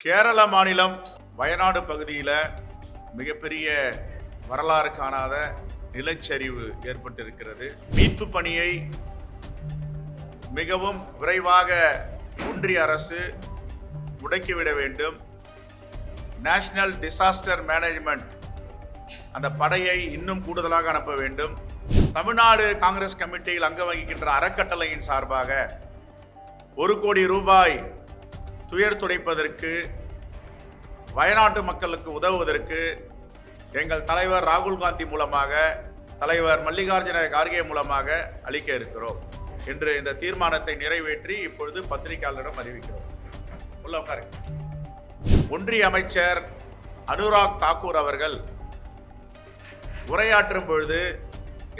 கேரள மாநிலம் வயநாடு பகுதியில் மிகப்பெரிய வரலாறு காணாத நிலச்சரிவு ஏற்பட்டிருக்கிறது. மீட்பு பணியை மிகவும் விரைவாக ஒன்றிய அரசு முடக்கிவிட வேண்டும். நேஷனல் டிசாஸ்டர் மேனேஜ்மெண்ட் அந்த படையை இன்னும் கூடுதலாக அனுப்ப வேண்டும். தமிழ்நாடு காங்கிரஸ் கமிட்டியில் அங்கம் வகிக்கின்ற அறக்கட்டளையின் சார்பாக 1 கோடி ரூபாய் துயர் துடைப்பதற்கு, வயநாட்டு மக்களுக்கு உதவுவதற்கு எங்கள் தலைவர் ராகுல் காந்தி மூலமாக, தலைவர் மல்லிகார்ஜுன கார்கே மூலமாக அளிக்க இருக்கிறோம் என்று இந்த தீர்மானத்தை நிறைவேற்றி இப்பொழுது பத்திரிகையாளரிடம் அறிவிக்கிறோம். உள்ள உட்காருங்க. ஒன்றிய அமைச்சர் அனுராக் தாக்கூர் அவர்கள் உரையாற்றும் பொழுது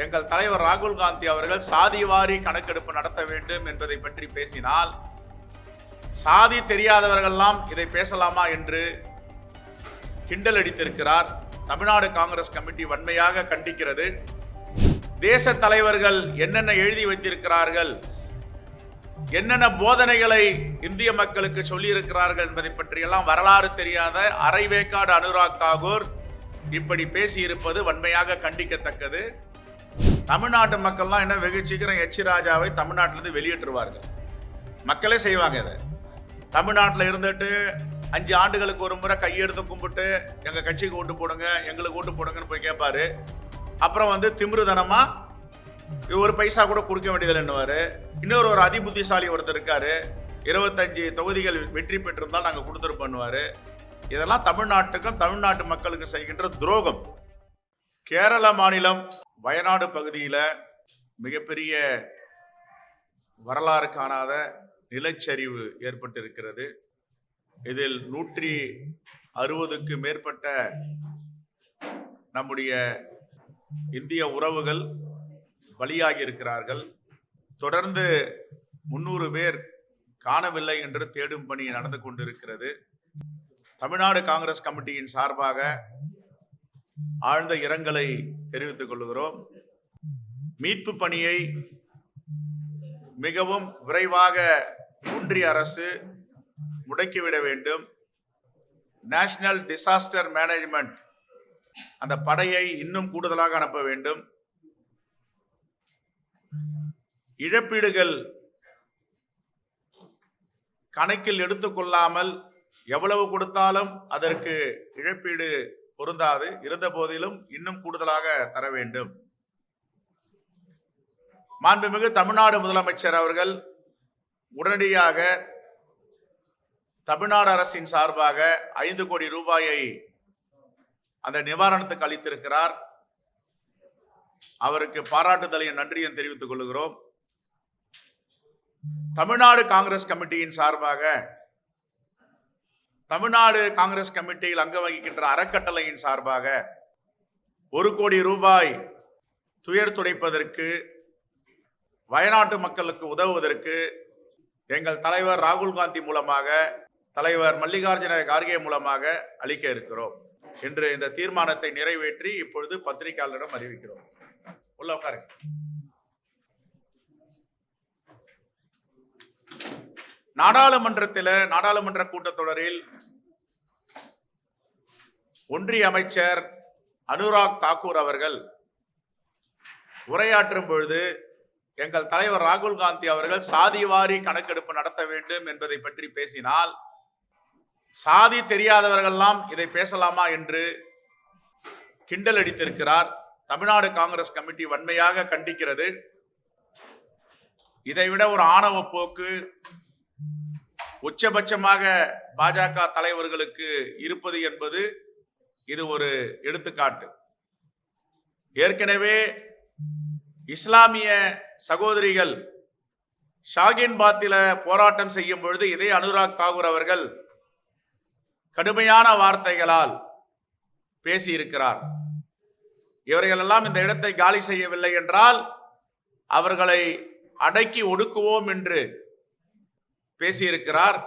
எங்கள் தலைவர் ராகுல் காந்தி அவர்கள் சாதிவாரி கணக்கெடுப்பு நடத்த வேண்டும் என்பதை பற்றி பேசினால், சாதி தெரியாதவர்கள்லாம் இதை பேசலாமா என்று கிண்டல் அடித்திருக்கிறார். தமிழ்நாடு காங்கிரஸ் கமிட்டி வன்மையாக கண்டிக்கிறது. தேச தலைவர்கள் என்னென்ன எழுதி வைத்திருக்கிறார்கள், என்னென்ன போதனைகளை இந்திய மக்களுக்கு சொல்லியிருக்கிறார்கள் என்பதை பற்றியெல்லாம் வரலாறு தெரியாத அரைவேக்காடு அனுராக் தாக்கூர் இப்படி பேசியிருப்பது வன்மையாக கண்டிக்கத்தக்கது. தமிழ்நாட்டு மக்கள்லாம் என்ன வெகு சீக்கிரம் எச் ராஜாவை தமிழ்நாட்டிலிருந்து வெளியேற்றுவார்கள். மக்களே செய்வாங்க. இதை தமிழ்நாட்டில் இருந்துட்டு 5 ஆண்டுகளுக்கு ஒரு முறை கையெடுத்து கும்பிட்டு எங்கள் கட்சிக்கு ஓட்டு போடுங்க, எங்களுக்கு ஓட்டு போடுங்கன்னு போய் கேட்பாரு. அப்புறம் திமிருதனமா ஒரு பைசா கூட கொடுக்க வேண்டியதில்லைன்னுவார். இன்னொரு அதிபுத்திசாலி ஒருத்தர் இருக்காரு, 25 தொகுதிகள் வெற்றி பெற்றிருந்தால் நாங்கள் கொடுத்துருப்போன்னுவார். இதெல்லாம் தமிழ்நாட்டுக்கும் தமிழ்நாட்டு மக்களுக்கு செய்கின்ற துரோகம். கேரள மாநிலம் வயநாடு பகுதியில் மிகப்பெரிய வரலாறு காணாத நிலச்சரிவு ஏற்பட்டிருக்கிறது. இதில் 160க்கு மேற்பட்ட நம்முடைய இந்திய உறவுகள் பலியாகி இருக்கிறார்கள். தொடர்ந்து 300 பேர் காணவில்லை என்று தேடும் பணி நடந்து கொண்டிருக்கிறது. தமிழ்நாடு காங்கிரஸ் கமிட்டியின் சார்பாக ஆழ்ந்த இரங்கலை தெரிவித்துக் கொள்கிறோம். மீட்பு பணியை மிகவும் விரைவாக ஒன்றிய அரசு முடக்கிவிட வேண்டும். நேஷனல் டிசாஸ்டர் மேனேஜ்மெண்ட் அந்த படையை இன்னும் கூடுதலாக அனுப்ப வேண்டும். இழப்பீடுகள் கணக்கில் எடுத்துக்கொள்ளாமல் எவ்வளவு கொடுத்தாலும் அதற்கு இழப்பீடு பொருந்தாது. இருந்த போதிலும் இன்னும் கூடுதலாக தர வேண்டும். மாண்புமிகு தமிழ்நாடு முதலமைச்சர் அவர்கள் உடனடியாக தமிழ்நாடு அரசின் சார்பாக 5 கோடி ரூபாயை அந்த நிவாரணத்துக்கு அளித்திருக்கிறார். அவருக்கு பாராட்டுதலையும் நன்றியும் தெரிவித்துக் கொள்கிறோம். தமிழ்நாடு காங்கிரஸ் கமிட்டியின் சார்பாக தமிழ்நாடு காங்கிரஸ் கமிட்டியில் அங்கம் வகிக்கின்ற அறக்கட்டளையின் சார்பாக 1 கோடி ரூபாய் துயர் துடைப்பதற்கு, வயநாட்டு மக்களுக்கு உதவுவதற்கு எங்கள் தலைவர் ராகுல் காந்தி மூலமாக, தலைவர் மல்லிகார்ஜுன கார்கே மூலமாக அளிக்க இருக்கிறோம் என்று இந்த தீர்மானத்தை நிறைவேற்றி இப்பொழுது பத்திரிகையாளரிடம் அறிவிக்கிறோம். உள்ள உட்காருங்க. நாடாளுமன்ற கூட்டத்தொடரில் ஒன்றிய அமைச்சர் அனுராக் தாக்கூர் அவர்கள் உரையாற்றும் பொழுது எங்கள் தலைவர் ராகுல் காந்தி அவர்கள் சாதிவாரி கணக்கெடுப்பு நடத்த வேண்டும் என்பதை பற்றி பேசினால், சாதி தெரியாதவர்கள்லாம் இதை பேசலாமா என்று கிண்டல் அடித்திருக்கிறார். தமிழ்நாடு காங்கிரஸ் கமிட்டி வன்மையாக கண்டிக்கிறது. இதைவிட ஒரு ஆணவ போக்கு உச்சபட்சமாக பாஜக தலைவர்களுக்கு இருப்பது என்பது இது ஒரு எடுத்துக்காட்டு. ஏற்கனவே இஸ்லாமிய சகோதரிகள் ஷாகின் பாத்தில போராட்டம் செய்யும் பொழுது இதே அனுராக் தாக்கூர் அவர்கள் கடுமையான வார்த்தைகளால் பேசியிருக்கிறார். இவர்களெல்லாம் இந்த இடத்தை காலி செய்யவில்லை என்றால் அவர்களை அடக்கி ஒடுக்குவோம் என்று பேசியிருக்கிறார்.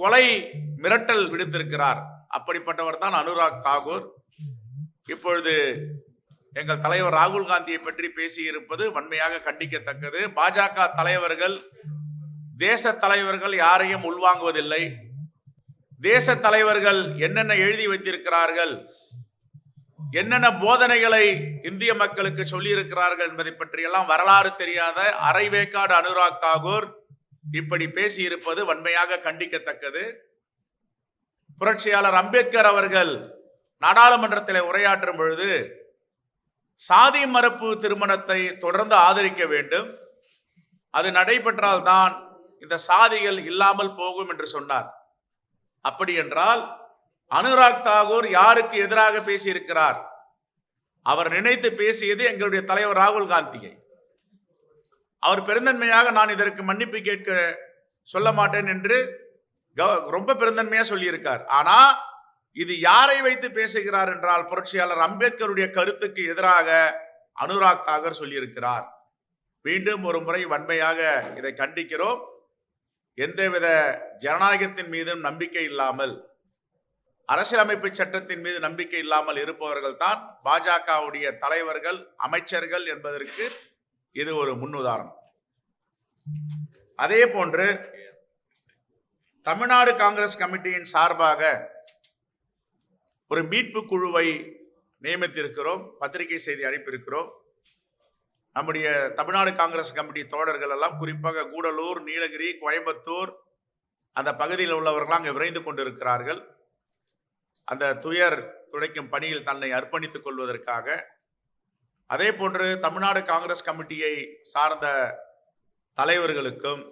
கொலை மிரட்டல் விடுத்திருக்கிறார். அப்படிப்பட்டவர் தான் அனுராக் தாக்கூர். இப்பொழுது எங்கள் தலைவர் ராகுல் காந்தியை பற்றி பேசியிருப்பது வன்மையாக கண்டிக்கத்தக்கது. பாஜக தலைவர்கள், தேச தலைவர்கள் யாரையும் உள்வாங்குவதில்லை. தேச தலைவர்கள் என்னென்ன எழுதி வைத்திருக்கிறார்கள், என்னென்ன போதனைகளை இந்திய மக்களுக்கு சொல்லி இருக்கிறார்கள் என்பதை பற்றியெல்லாம் வரலாறு தெரியாத அரைவேக்காடு அனுராக் தாகூர் இப்படி பேசி இருப்பது வன்மையாக கண்டிக்கத்தக்கது. புரட்சியாளர் அம்பேத்கர் அவர்கள் நாடாளுமன்றத்தில் உரையாற்றும் பொழுது சாதி மறுப்பு திருமணத்தை தொடர்ந்து ஆதரிக்க வேண்டும், அது நடைபெற்றால்தான் இந்த சாதிகள் இல்லாமல் போகும் என்று சொன்னார். அப்படி என்றால் அனுராக் தாகூர் யாருக்கு எதிராக பேசியிருக்கிறார்? அவர் நினைத்து பேசியது எங்களுடைய தலைவர் ராகுல் காந்தியை. அவர் பெருந்தன்மையாக நான் இதற்கு மன்னிப்பு கேட்க சொல்ல மாட்டேன் என்று ரொம்ப பெருந்தன்மையா சொல்லியிருக்கார். ஆனா இது யாரை வைத்து பேசுகிறார் என்றால் புரட்சியாளர் அம்பேத்கருடைய கருத்துக்கு எதிராக அனுராக் தாகூர் சொல்லியிருக்கிறார். மீண்டும் ஒரு முறை வன்மையாக இதை கண்டிக்கிறோம். எந்தவித ஜனநாயகத்தின் மீதும் நம்பிக்கை இல்லாமல், அரசியலமைப்பு சட்டத்தின் மீது நம்பிக்கை இல்லாமல் இருப்பவர்கள் தான் பாஜகவுடைய தலைவர்கள், அமைச்சர்கள் என்பதற்கு இது ஒரு முன்னுதாரணம். அதே போன்று தமிழ்நாடு காங்கிரஸ் கமிட்டியின் சார்பாக ஒரு மீட்பு குழுவை நியமித்திருக்கிறோம், பத்திரிகை செய்தி அனுப்பியிருக்கிறோம். நம்முடைய தமிழ்நாடு காங்கிரஸ் கமிட்டி தோழர்கள் எல்லாம் குறிப்பாக கூடலூர், நீலகிரி, கோயம்புத்தூர் அந்த பகுதியில் உள்ளவர்கள் அங்கே விரைந்து கொண்டிருக்கிறார்கள். அந்த துயர் துடைக்கும் பணியில் தன்னை அர்ப்பணித்துக் கொள்வதற்காக. அதே போன்று தமிழ்நாடு காங்கிரஸ் கமிட்டியை சார்ந்த தலைவர்களுக்கும்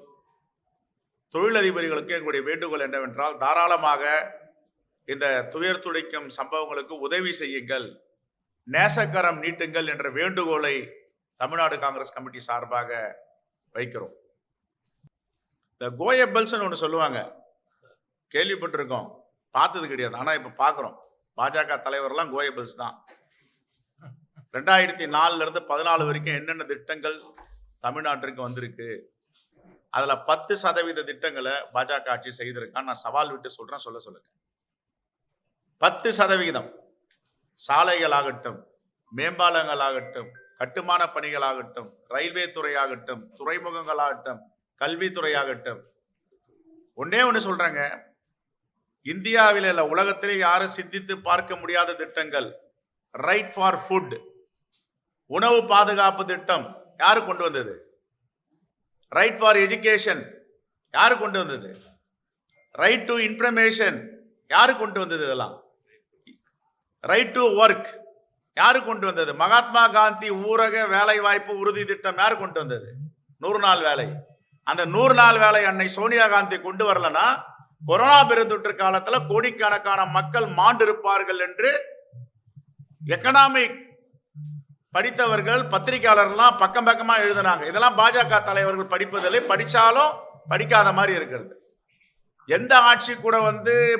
தொழிலதிபர்களுக்கும் எங்களுடைய வேண்டுகோள் என்னவென்றால், தாராளமாக இந்த துயர் துடைக்கும் சம்பவங்களுக்கு உதவி செய்யுங்கள், நேசக்கரம் நீட்டுங்கள் என்ற வேண்டுகோளை தமிழ்நாடு காங்கிரஸ் கமிட்டி சார்பாக வைக்கிறோம். இந்த கோயபல்ஸ் ஒன்று சொல்லுவாங்க, கேள்விப்பட்டிருக்கோம், பார்த்தது கிடையாது. ஆனால் இப்போ பார்க்குறோம். பாஜக தலைவர்லாம் கோயபல்ஸ் தான். 2004 14 வரைக்கும் என்னென்ன திட்டங்கள் தமிழ்நாட்டிற்கு வந்திருக்கு, அதில் 10% திட்டங்களை பாஜக ஆட்சி செய்திருக்கான்னு நான் சவால் விட்டு சொல்கிறேன், சொல்லுங்க. 10% சாலைகள் ஆகட்டும், மேம்பாலங்கள் ஆகட்டும், கட்டுமான பணிகள் ஆகட்டும், ரயில்வே துறையாகட்டும், துறைமுகங்கள் ஆகட்டும், கல்வித்துறையாகட்டும். ஒன்னே ஒன்று சொல்றேங்க, இந்தியாவில் இல்ல உலகத்திலே யாரும் சிந்தித்து பார்க்க முடியாத திட்டங்கள். ரைட் ஃபார் ஃபுட், உணவு பாதுகாப்பு திட்டம் யாரு கொண்டு வந்தது? ரைட் ஃபார் எஜுகேஷன் யாரு கொண்டு வந்தது? ரைட் டு இன்ஃபர்மேஷன் யாரு கொண்டு வந்தது? இதெல்லாம் ரைட் டு ஒர்க் யாரு கொண்டு வந்தது? மகாத்மா காந்தி ஊரக வேலை வாய்ப்பு உறுதி திட்டம் யாரு கொண்டு வந்தது? 100 நாள் வேலை. அந்த 100 நாள் வேலை அன்னை சோனியா காந்தி கொண்டு வரலன்னா கொரோனா பெருந்தொற்று காலத்துல கோடிக்கணக்கான மக்கள் மாண்டிருப்பார்கள் என்று எக்கனாமிக் படித்தவர்கள், பத்திரிகையாளர்லாம் பக்கம் பக்கமா எழுதினாங்க. இதெல்லாம் பாஜக தலைவர்கள் படிப்பதில்லை, படிச்சாலும் படிக்காத மாதிரி இருக்கிறது. எந்த ஆட்சி கூட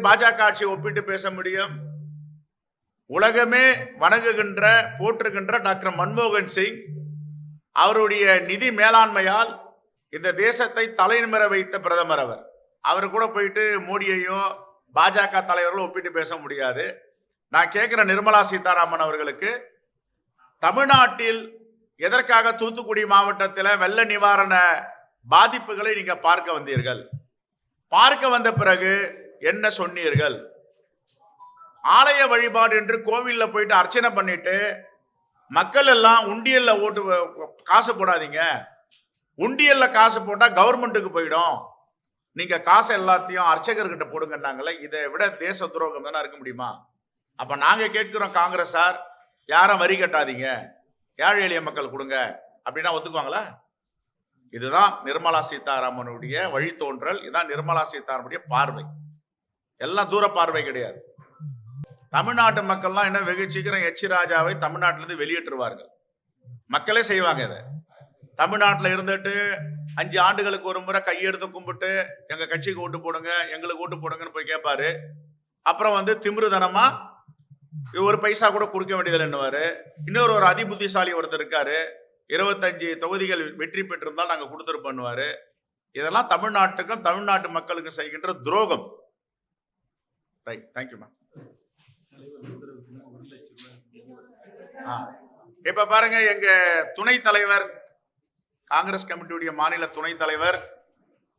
பாஜக ஆட்சியை ஒப்பிட்டு பேச முடியும்? உலகமே வணங்குகின்ற போற்றுகின்ற டாக்டர் மன்மோகன் சிங் அவருடைய நிதி மேலாண்மையால் இந்த தேசத்தை தலைநிமிர வைத்த பிரதமர் அவர் கூட போயிட்டு மோடியையோ பாஜக தலைவர்களும் ஒப்பிட்டு பேச முடியாது. நான் கேட்கிற நிர்மலா சீதாராமன் அவர்களுக்கு, தமிழ்நாட்டில் எதற்காக தூத்துக்குடி மாவட்டத்தில் வெள்ள நிவாரண பாதிப்புகளை நீங்க பார்க்க வந்தீர்கள்? பார்க்க வந்த பிறகு என்ன சொன்னீர்கள்? ஆலய வழிபாடு என்று கோவில்ல போயிட்டு அர்ச்சனை பண்ணிட்டு மக்கள் எல்லாம் உண்டியல்ல ஓட்டு காசு போடாதீங்க, உண்டியல்ல காசு போட்டா கவர்மெண்ட்டுக்கு போயிடும், நீங்க காசு எல்லாத்தையும் அர்ச்சகர்கிட்ட போடுங்கன்னாங்களே. இதை விட தேச துரோகம் தானே இருக்க முடியுமா? அப்ப நாங்க கேட்கிறோம், காங்கிரஸ் சார் யாரும் வரி கட்டாதீங்க, ஏழை எளிய மக்கள் கொடுங்க அப்படின்னா ஒத்துக்குவாங்களா? இதுதான் நிர்மலா சீதாராமனுடைய வழித்தோன்றல், இதுதான் நிர்மலா சீதாராமனுடைய பார்வை. எல்லாம் தூர பார்வை கிடையாது. தமிழ்நாட்டு மக்கள்லாம் என்ன வெகு சீக்கிரம் எச் ராஜாவை தமிழ்நாட்டிலிருந்து வெளியேற்றுவார்கள். மக்களே செய்வாங்க இதை. தமிழ்நாட்டில் இருந்துட்டு 5 ஆண்டுகளுக்கு ஒரு முறை கையெடுத்து கும்பிட்டு எங்க கட்சிக்கு ஓட்டு போடுங்க, எங்களுக்கு ஓட்டு போடுங்கன்னு போய் கேட்பாரு. அப்புறம் திமிருதனமா ஒரு பைசா கூட கொடுக்க வேண்டியதில்லை என்னவாரு. இன்னொரு ஒரு அதிபுத்திசாலி ஒருத்தர் இருக்காரு, 25 தொகுதிகள் வெற்றி பெற்றிருந்தால் நாங்க கொடுத்துருப்போன்னுவாரு. இதெல்லாம் தமிழ்நாட்டுக்கும் தமிழ்நாட்டு மக்களுக்கும் செய்கின்ற துரோகம். Right, thank you. இப்ப பாருங்க, எங்க துணைத் தலைவர், காங்கிரஸ் கமிட்டியுடைய மாநில துணைத் தலைவர்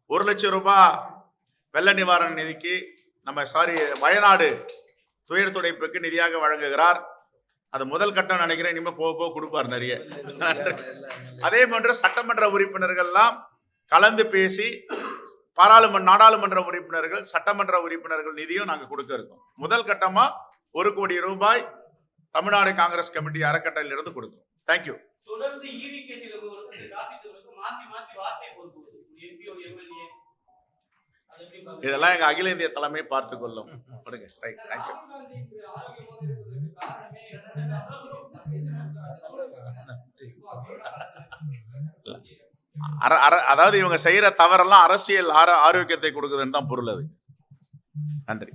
1 லட்சம் ரூபாய் வெள்ள நிவாரண நிதிக்கு வயநாடு துயர் துடைப்புக்கு நிதியாக வழங்குகிறார். அது முதல் கட்டம் நினைக்கிறேன், இனிமே போக போக கொடுப்பார் நிறைய. அதே போன்ற சட்டமன்ற உறுப்பினர்கள்லாம் கலந்து பேசி நாடாளுமன்ற உறுப்பினர்கள், சட்டமன்ற உறுப்பினர்கள் நிதியும் நாங்க கொடுக்க இருக்கோம். முதல் கட்டமா 1 கோடி ரூபாய் தமிழ்நாடு காங்கிரஸ் கமிட்டி அறக்கட்டளையில இருந்து கொடுக்கிறோம். தேங்க்யூ. இதெல்லாம் எங்க அகில இந்திய தலைமை பார்த்துக் கொள்ளும். அதாவது இவங்க செய்யற தவறெல்லாம் அரசியல் ஆரோக்கியத்தை கொடுக்குதுன்னு தான் பொருள். அது நன்றி.